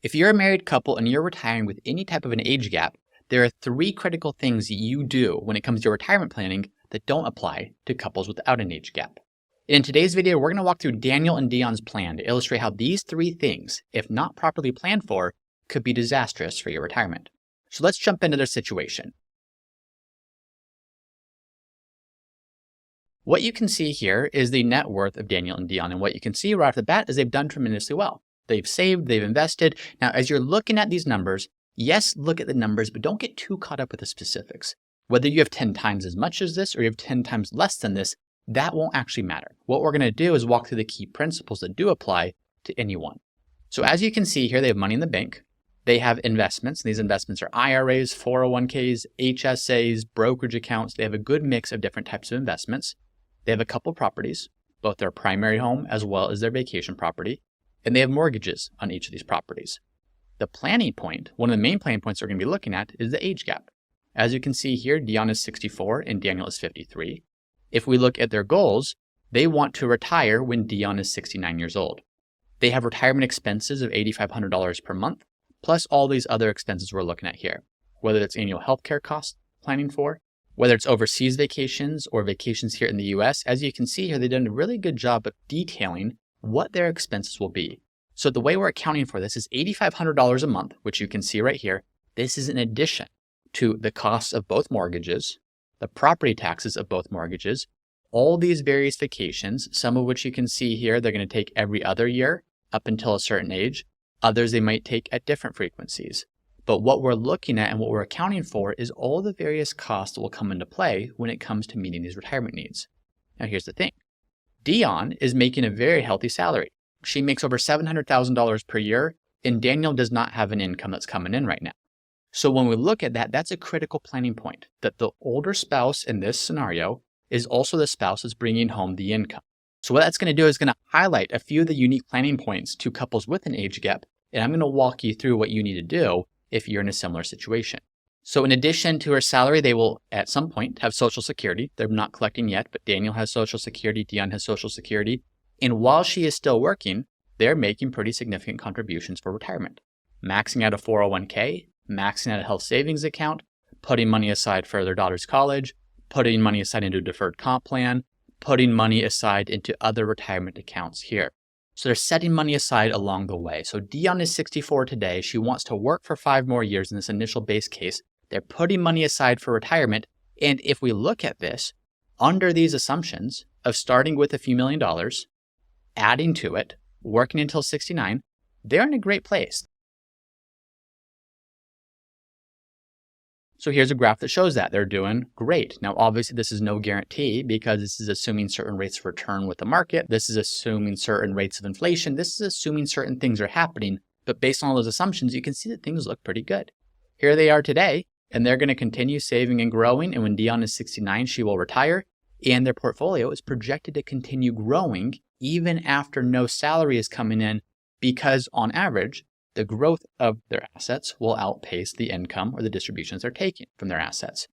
If you're a married couple and you're retiring with any type of an age gap, there are three critical things you do when it comes to retirement planning that don't apply to couples without an age gap. In today's video, we're going to walk through Daniel and Dion's plan to illustrate how these three things, if not properly planned for, could be disastrous for your retirement. So let's jump into their situation. What you can see here is the net worth of Daniel and Dion, and what you can see right off the bat is they've done tremendously well. They've saved, they've invested. Now, as you're looking at these numbers, yes, look at the numbers, but don't get too caught up with the specifics. Whether you have 10 times as much as this or you have 10 times less than this, that won't actually matter. What we're going to do is walk through the key principles that do apply to anyone. So as you can see here, they have money in the bank. They have investments. These investments are IRAs, 401ks, HSAs, brokerage accounts. They have a good mix of different types of investments. They have a couple properties, both their primary home as well as their vacation property. And they have mortgages on each of these properties. The planning point, one of the main planning points we're going to be looking at, is the age gap. As you can see here, Dion is 64 and Daniel is 53. If we look at their goals, they want to retire when Dion is 69 years old. They have retirement expenses of $8,500 per month, plus all these other expenses we're looking at here, whether it's annual healthcare costs planning for, whether it's overseas vacations or vacations here in the US. As you can see here, they've done a really good job of detailing what their expenses will be. So the way we're accounting for this is $8,500 a month, which you can see right here. This is in addition to the costs of both mortgages, the property taxes of both mortgages, all these various vacations, some of which you can see here, they're going to take every other year up until a certain age. Others they might take at different frequencies. But what we're looking at and what we're accounting for is all the various costs that will come into play when it comes to meeting these retirement needs. Now here's the thing. Dion is making a very healthy salary. She makes over $700,000 per year, and Daniel does not have an income that's coming in right now. So when we look at that, that's a critical planning point, that the older spouse in this scenario is also the spouse that's bringing home the income. So what that's going to do is going to highlight a few of the unique planning points to couples with an age gap, and I'm going to walk you through what you need to do if you're in a similar situation. So in addition to her salary, they will at some point have Social Security. They're not collecting yet, but Daniel has Social Security, Dion has Social Security. And while she is still working, they're making pretty significant contributions for retirement. Maxing out a 401k, maxing out a health savings account, putting money aside for their daughter's college, putting money aside into a deferred comp plan, putting money aside into other retirement accounts here. So they're setting money aside along the way. So Dion is 64 today. She wants to work for 5 more years in this initial base case. They're putting money aside for retirement. And if we look at this, under these assumptions of starting with a few $1,000,000, adding to it, working until 69, they're in a great place. So here's a graph that shows that they're doing great. Now, obviously, this is no guarantee because this is assuming certain rates of return with the market. This is assuming certain rates of inflation. This is assuming certain things are happening. But based on all those assumptions, you can see that things look pretty good. Here they are today, and they're going to continue saving and growing. And when Dion is 69, she will retire. And their portfolio is projected to continue growing even after no salary is coming in because, on average, the growth of their assets will outpace the income or the distributions they're taking from their assets.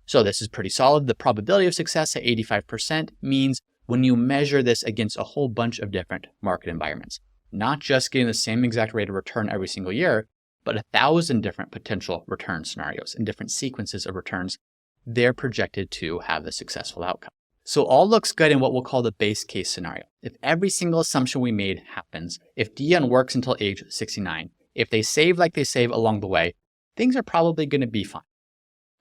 So this is pretty solid. The probability of success at 85% means when you measure this against a whole bunch of different market environments, not just getting the same exact rate of return every single year, but 1,000 different potential return scenarios and different sequences of returns, they're projected to have a successful outcome. So all looks good in what we'll call the base case scenario. If every single assumption we made happens, if Dion works until age 69, if they save like they save along the way, things are probably going to be fine.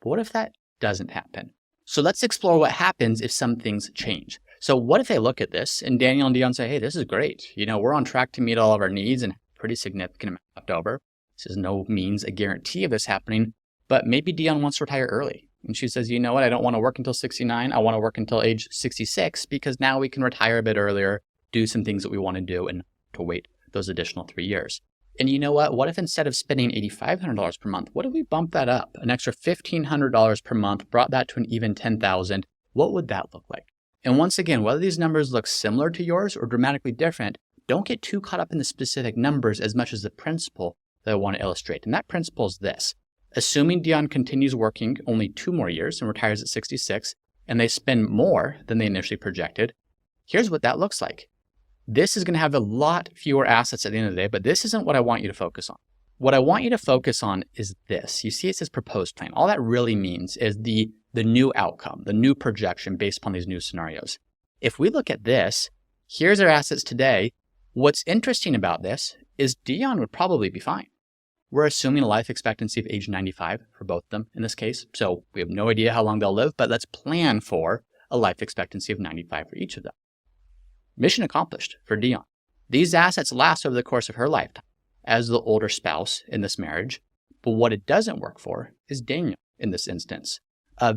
But what if that doesn't happen? So let's explore what happens if some things change. So what if they look at this and Daniel and Dion say, hey, this is great. We're on track to meet all of our needs and pretty significant amount left over. This is no means a guarantee of this happening, but maybe Dion wants to retire early. And she says, you know what, I don't want to work until 69. I want to work until age 66 because now we can retire a bit earlier, do some things that we want to do and to wait those additional 3 years. And you know what? What if instead of spending $8,500 per month, what if we bump that up an extra $1,500 per month, brought that to an even $10,000? What would that look like? And once again, whether these numbers look similar to yours or dramatically different, don't get too caught up in the specific numbers as much as the principle that I want to illustrate. And that principle is this. Assuming Dion continues working only 2 more years and retires at 66, and they spend more than they initially projected, here's what that looks like. This is going to have a lot fewer assets at the end of the day, but this isn't what I want you to focus on. What I want you to focus on is this. You see it says proposed plan. All that really means is the new outcome, the new projection based upon these new scenarios. If we look at this, here's our assets today. What's interesting about this is Dion would probably be fine. We're assuming a life expectancy of age 95 for both of them in this case. So we have no idea how long they'll live, but let's plan for a life expectancy of 95 for each of them. Mission accomplished for Dion. These assets last over the course of her lifetime as the older spouse in this marriage. But what it doesn't work for is Daniel in this instance.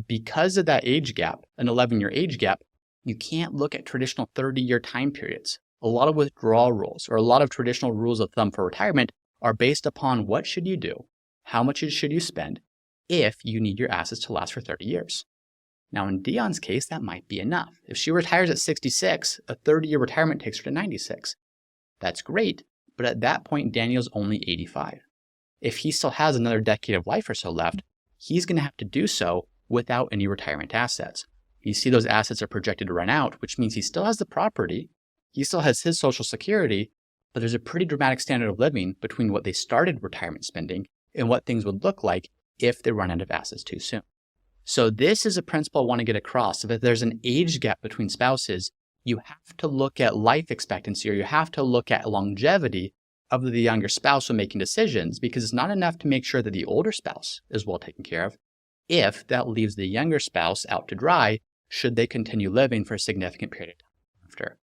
Because of that age gap, an 11-year age gap, you can't look at traditional 30-year time periods. A lot of withdrawal rules or a lot of traditional rules of thumb for retirement are based upon what should you do, how much should you spend if you need your assets to last for 30 years. Now in Dion's case, that might be enough. If she retires at 66, a 30-year retirement takes her to 96. That's great, but at that point, Daniel's only 85. If he still has another decade of life or so left, he's going to have to do so without any retirement assets. You see those assets are projected to run out, which means he still has the property, he still has his Social Security, but there's a pretty dramatic standard of living between what they started retirement spending and what things would look like if they run out of assets too soon. So this is a principle I want to get across. If there's an age gap between spouses, you have to look at life expectancy or you have to look at longevity of the younger spouse when making decisions, because it's not enough to make sure that the older spouse is well taken care of if that leaves the younger spouse out to dry should they continue living for a significant period of time after.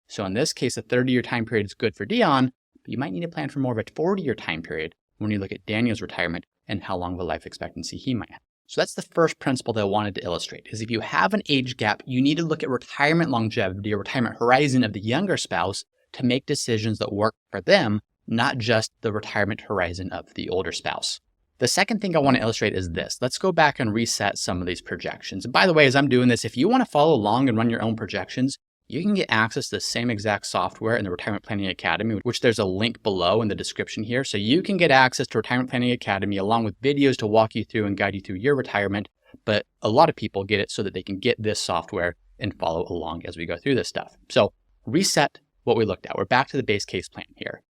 So in this case, a 30-year time period is good for Dion, but you might need to plan for more of a 40-year time period when you look at Daniel's retirement and how long of a life expectancy he might have. So that's the first principle that I wanted to illustrate, is if you have an age gap, you need to look at retirement longevity or retirement horizon of the younger spouse to make decisions that work for them, not just the retirement horizon of the older spouse. The second thing I want to illustrate is this. Let's go back and reset some of these projections. And by the way, as I'm doing this, if you want to follow along and run your own projections, you can get access to the same exact software in the Retirement Planning Academy, which there's a link below in the description here. So you can get access to Retirement Planning Academy along with videos to walk you through and guide you through your retirement. But a lot of people get it so that they can get this software and follow along as we go through this stuff. So reset what we looked at. We're back to the base case plan here.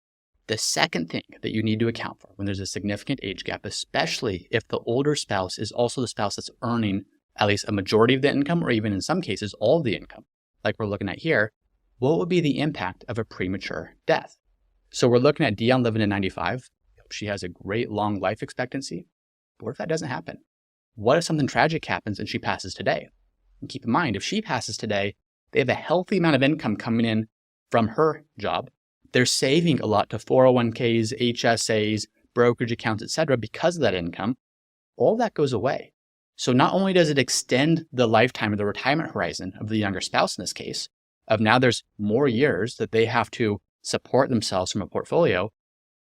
The second thing that you need to account for when there's a significant age gap, especially if the older spouse is also the spouse that's earning at least a majority of the income, or even in some cases, all of the income, like we're looking at here, what would be the impact of a premature death? So we're looking at Dion living to 95. She has a great long life expectancy. But what if that doesn't happen? What if something tragic happens and she passes today? And keep in mind, if she passes today, they have a healthy amount of income coming in from her job. They're saving a lot to 401ks, HSAs, brokerage accounts, etc. because of that income. All that goes away. So not only does it extend the lifetime of the retirement horizon of the younger spouse in this case, of now there's more years that they have to support themselves from a portfolio,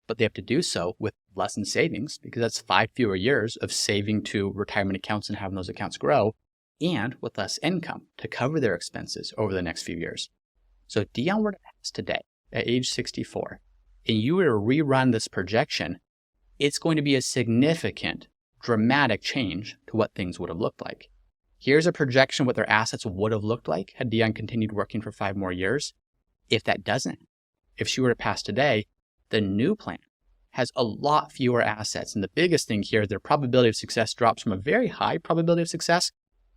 but they have to do so with less in savings because that's 5 fewer years of saving to retirement accounts and having those accounts grow, and with less income to cover their expenses over the next few years. So if Dion were to pass today at age 64, and you were to rerun this projection, it's going to be a significant, dramatic change to what things would have looked like. Here's a projection of what their assets would have looked like had Dion continued working for 5 more years. If that doesn't, if she were to pass today, the new plan has a lot fewer assets. And the biggest thing here is their probability of success drops from a very high probability of success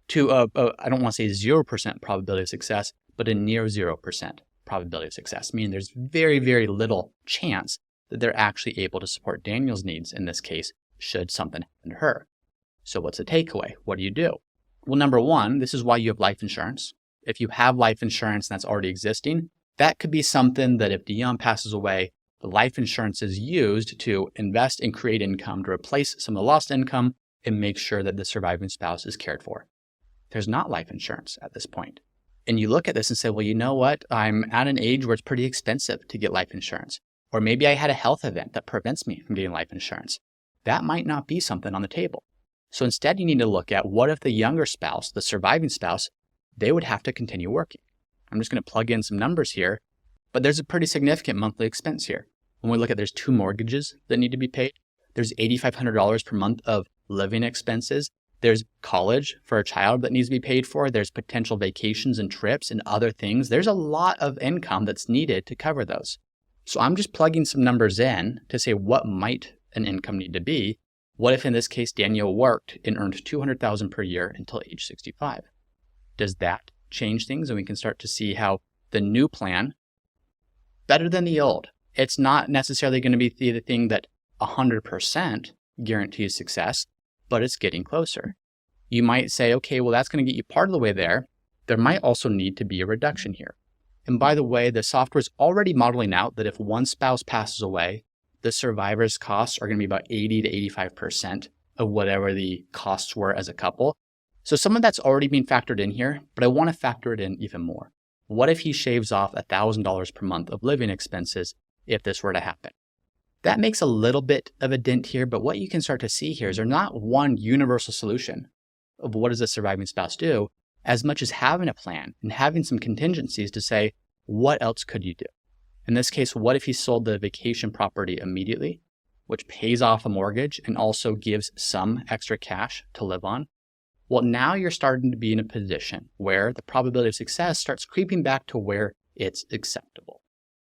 to I don't want to say 0% probability of success, but a near 0% probability of success, meaning there's very, very little chance that they're actually able to support Daniel's needs in this case, should something happen to her. So what's the takeaway? What do? Well, number one, this is why you have life insurance. If you have life insurance that's already existing, that could be something that if Dion passes away, the life insurance is used to invest and create income to replace some of the lost income and make sure that the surviving spouse is cared for. There's not life insurance at this point. And you look at this and say, well, you know what? I'm at an age where it's pretty expensive to get life insurance. Or maybe I had a health event that prevents me from getting life insurance. That might not be something on the table. So instead, you need to look at what if the younger spouse, the surviving spouse, they would have to continue working. I'm just going to plug in some numbers here, but there's a pretty significant monthly expense here. When we look at there's 2 mortgages that need to be paid, there's $8,500 per month of living expenses. There's college for a child that needs to be paid for. There's potential vacations and trips and other things. There's a lot of income that's needed to cover those. So I'm just plugging some numbers in to say what might an income need to be? What if in this case Daniel worked and earned $200,000 per year until age 65? Does that change things? And we can start to see how the new plan, better than the old. It's not necessarily going to be the thing that 100% guarantees success, but it's getting closer. You might say, okay, well, that's going to get you part of the way there. There might also need to be a reduction here. And by the way, the software is already modeling out that if one spouse passes away, the survivor's costs are going to be about 80 to 85% of whatever the costs were as a couple. So some of that's already being factored in here, but I want to factor it in even more. What if he shaves off $1,000 per month of living expenses if this were to happen? That makes a little bit of a dent here, but what you can start to see here is there's not one universal solution of what does a surviving spouse do, as much as having a plan and having some contingencies to say, what else could you do? In this case, what if he sold the vacation property immediately, which pays off a mortgage and also gives some extra cash to live on? Well, now you're starting to be in a position where the probability of success starts creeping back to where it's acceptable.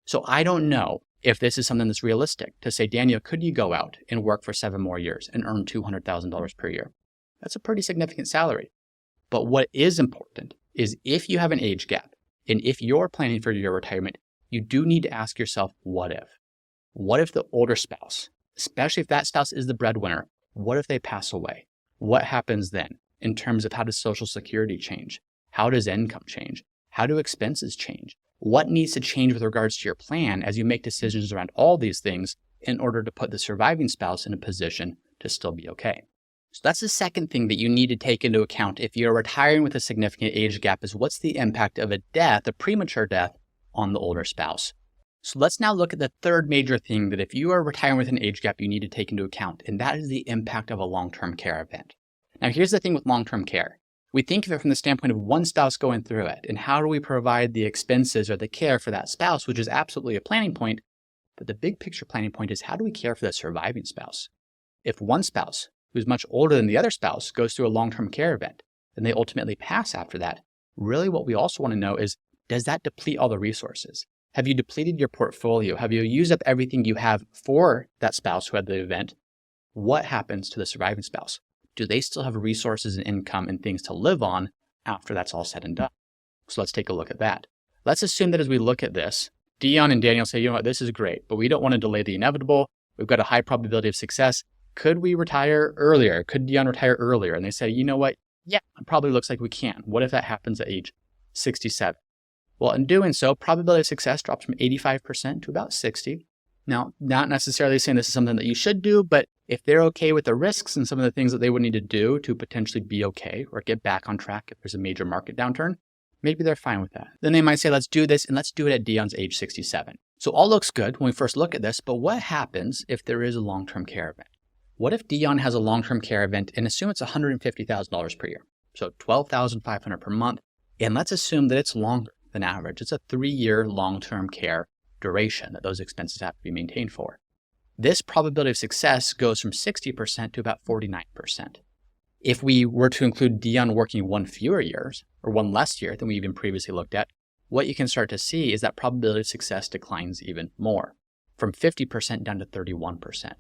So I don't know if this is something that's realistic to say, Daniel, could you go out and work for 7 more years and earn $200,000 per year? That's a pretty significant salary. But what is important is if you have an age gap and if you're planning for your retirement, you do need to ask yourself, what if? What if the older spouse, especially if that spouse is the breadwinner, what if they pass away? What happens then in terms of how does Social Security change? How does income change? How do expenses change? What needs to change with regards to your plan as you make decisions around all these things in order to put the surviving spouse in a position to still be okay? So that's the second thing that you need to take into account if you're retiring with a significant age gap is what's the impact of a death, a premature death, on the older spouse. So let's now look at the third major thing that if you are retiring with an age gap, you need to take into account, and that is the impact of a long-term care event. Now, here's the thing with long-term care. We think of it from the standpoint of one spouse going through it, and how do we provide the expenses or the care for that spouse, which is absolutely a planning point. But the big picture planning point is how do we care for the surviving spouse? If one spouse, who's much older than the other spouse, goes through a long-term care event, and they ultimately pass after that, really what we also want to know is, does that deplete all the resources? Have you depleted your portfolio? Have you used up everything you have for that spouse who had the event? What happens to the surviving spouse? Do they still have resources and income and things to live on after that's all said and done? So let's take a look at that. Let's assume that as we look at this, Dion and Daniel say, you know what, this is great, but we don't want to delay the inevitable. We've got a high probability of success. Could we retire earlier? Could Dion retire earlier? And they say, you know what? Yeah, it probably looks like we can. What if that happens at age 67? Well, in doing so, probability of success drops from 85% to about 60. Now, not necessarily saying this is something that you should do, but if they're okay with the risks and some of the things that they would need to do to potentially be okay or get back on track if there's a major market downturn, maybe they're fine with that. Then they might say, let's do this, and let's do it at Dion's age 67. So all looks good when we first look at this, but what happens if there is a long-term care event? What if Dion has a long-term care event and assume it's $150,000 per year? So $12,500 per month. And let's assume that it's longer than average. It's a 3-year long-term care duration that those expenses have to be maintained for. This probability of success goes from 60% to about 49%. If we were to include Dion working 1 fewer years or 1 less year than we even previously looked at, what you can start to see is that probability of success declines even more, from 50% down to 31%.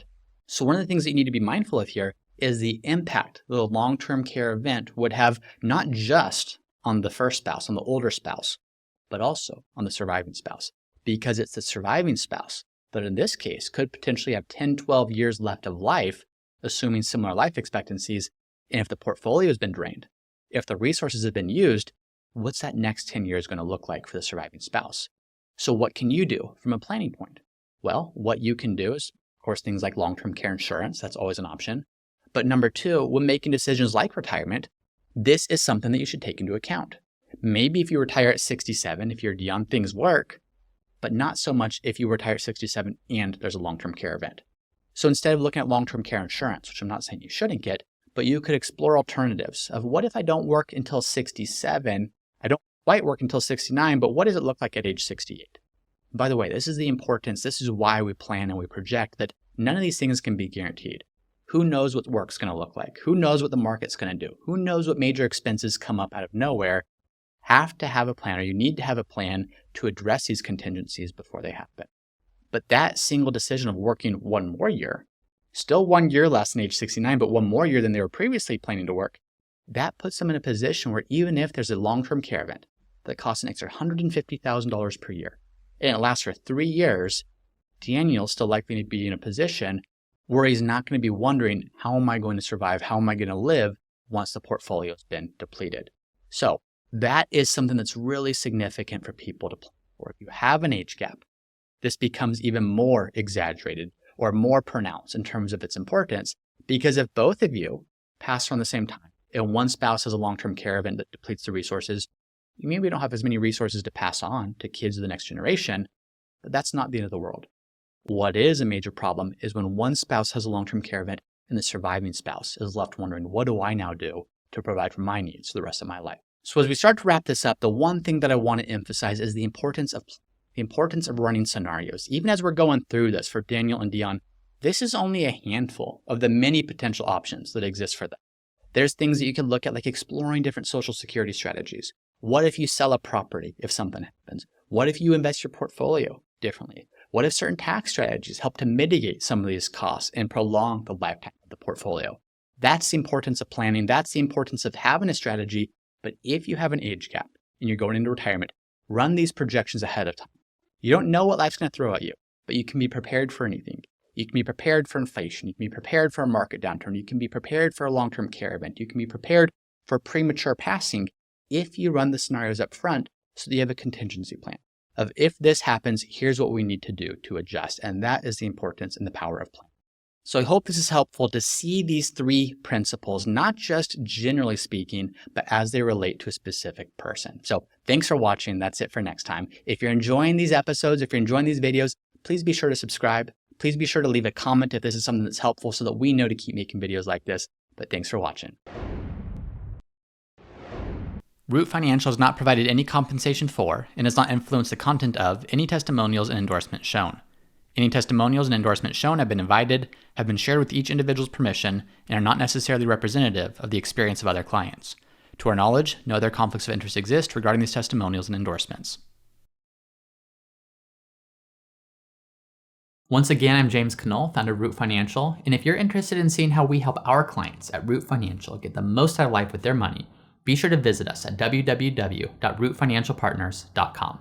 So one of the things that you need to be mindful of here is the impact that a long-term care event would have not just on the first spouse, on the older spouse, but also on the surviving spouse. Because it's the surviving spouse that in this case could potentially have 10, 12 years left of life, assuming similar life expectancies. And if the portfolio has been drained, if the resources have been used, what's that next 10 years going to look like for the surviving spouse? So what can you do from a planning point? Well, what you can do is, of course, things like long-term care insurance. That's always an option. But number 2, when making decisions like retirement, this is something that you should take into account. Maybe if you retire at 67, if you're Dion, things work, but not so much if you retire at 67 and there's a long-term care event. So instead of looking at long-term care insurance, which I'm not saying you shouldn't get, but you could explore alternatives of what if I don't work until 67, I don't quite work until 69, but what does it look like at age 68? By the way, this is the importance, this is why we plan and we project that none of these things can be guaranteed. Who knows what work's going to look like? Who knows what the market's going to do? Who knows what major expenses come up out of nowhere? Have to have a plan, or you need to have a plan to address these contingencies before they happen. But that single decision of working 1 more year still 1 year less than age 69, but 1 more year than they were previously planning to work, that puts them in a position where even if there's a long-term care event that costs an extra $150,000 per year, and it lasts for 3 years, Daniel's still likely to be in a position where he's not going to be wondering, how am I going to survive? How am I going to live once the portfolio has been depleted? So that is something that's really significant for people to plan for. If you have an age gap, this becomes even more exaggerated or more pronounced in terms of its importance, because if both of you pass around the same time and one spouse has a long-term care event that depletes the resources, you maybe don't have as many resources to pass on to kids of the next generation, but that's not the end of the world. What is a major problem is when one spouse has a long-term care event and the surviving spouse is left wondering, what do I now do to provide for my needs for the rest of my life? So as we start to wrap this up, the one thing that I want to emphasize is the importance of running scenarios. Even as we're going through this for Daniel and Dion, this is only a handful of the many potential options that exist for them. There's things that you can look at, like exploring different social security strategies. What if you sell a property if something happens? What if you invest your portfolio differently? What if certain tax strategies help to mitigate some of these costs and prolong the lifetime of the portfolio? That's the importance of planning. That's the importance of having a strategy. But if you have an age gap and you're going into retirement, run these projections ahead of time. You don't know what life's going to throw at you, but you can be prepared for anything. You can be prepared for inflation. You can be prepared for a market downturn. You can be prepared for a long-term care event. You can be prepared for premature passing if you run the scenarios up front so that you have a contingency plan of, if this happens, here's what we need to do to adjust. And that is the importance and the power of planning. So I hope this is helpful to see these 3 principles, not just generally speaking, but as they relate to a specific person. So thanks for watching. That's it for next time. If you're enjoying these episodes, if you're enjoying these videos, please be sure to subscribe. Please be sure to leave a comment if this is something that's helpful so that we know to keep making videos like this. But thanks for watching. Root Financial has not provided any compensation for and has not influenced the content of any testimonials and endorsements shown. Any testimonials and endorsements shown have been invited, have been shared with each individual's permission, and are not necessarily representative of the experience of other clients. To our knowledge, no other conflicts of interest exist regarding these testimonials and endorsements. Once again, I'm James Knoll, founder of Root Financial, and if you're interested in seeing how we help our clients at Root Financial get the most out of life with their money, be sure to visit us at www.rootfinancialpartners.com.